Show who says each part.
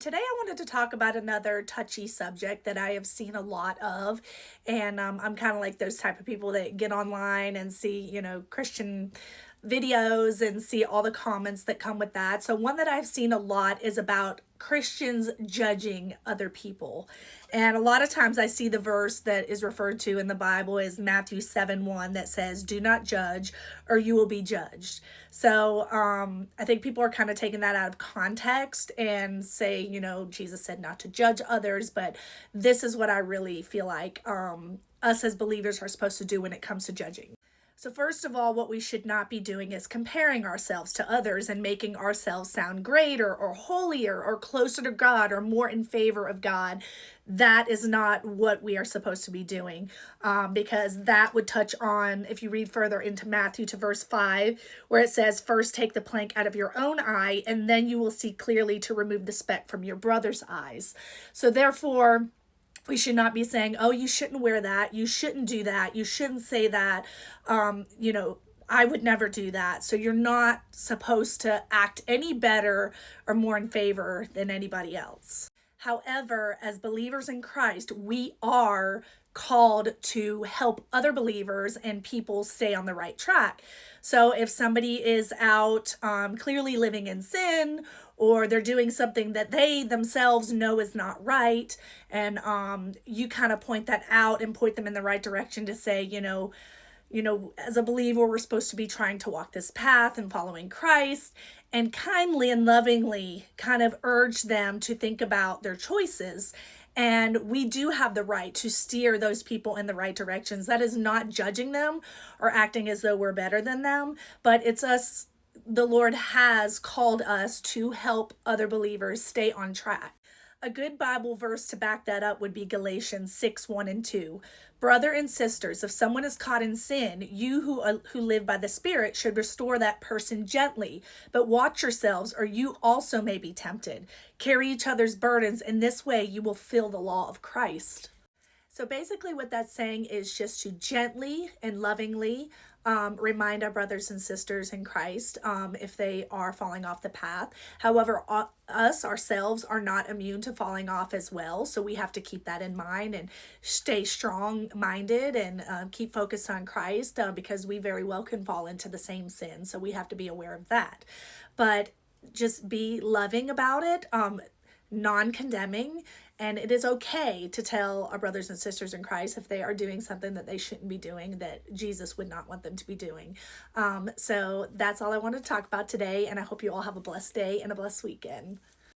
Speaker 1: Today, I wanted to talk about another touchy subject that I have seen a lot of. And I'm kind of like those type of people that get online and see, Christian videos and see all the comments that come with that. So, one that I've seen a lot is about Christians judging other people. And a lot of times I see the verse that is referred to in the Bible is Matthew 7:1 that says, "Do not judge, or you will be judged." So I think people are kind of taking that out of context and say, Jesus said not to judge others, but this is what I really feel like us as believers are supposed to do when it comes to judging. So, first of all, what we should not be doing is comparing ourselves to others and making ourselves sound greater or holier or closer to God or more in favor of God. That is not what we are supposed to be doing, because that would touch on, if you read further into Matthew to verse 5, where it says, "First take the plank out of your own eye, and then you will see clearly to remove the speck from your brother's eyes." So, therefore, we should not be saying, "Oh, you shouldn't wear that, you shouldn't do that, you shouldn't say that." um you know I would never do that. So you're not supposed to act any better or more in favor than anybody else. However, as believers in Christ, we are called to help other believers and people stay on the right track. So if somebody is out clearly living in sin, or they're doing something that they themselves know is not right, and you kind of point that out and point them in the right direction to say, as a believer, we're supposed to be trying to walk this path and following Christ, and kindly and lovingly kind of urge them to think about their choices. And we do have the right to steer those people in the right directions. That is not judging them or acting as though we're better than them, but it's us. The Lord has called us to help other believers stay on track. A good Bible verse to back that up would be Galatians 6:1 and 2. "Brother and sisters, if someone is caught in sin, you who live by the Spirit should restore that person gently. But watch yourselves, or you also may be tempted. Carry each other's burdens. In this way, you will fill the law of Christ." So basically, what that's saying is just to gently and lovingly remind our brothers and sisters in Christ if they are falling off the path. However, us ourselves are not immune to falling off as well. So we have to keep that in mind and stay strong minded and keep focused on Christ, because we very well can fall into the same sin. So we have to be aware of that. But just be loving about it. Non-condemning, and it is okay to tell our brothers and sisters in Christ if they are doing something that they shouldn't be doing, that Jesus would not want them to be doing. So that's all I wanted to talk about today, and I hope you all have a blessed day and a blessed weekend.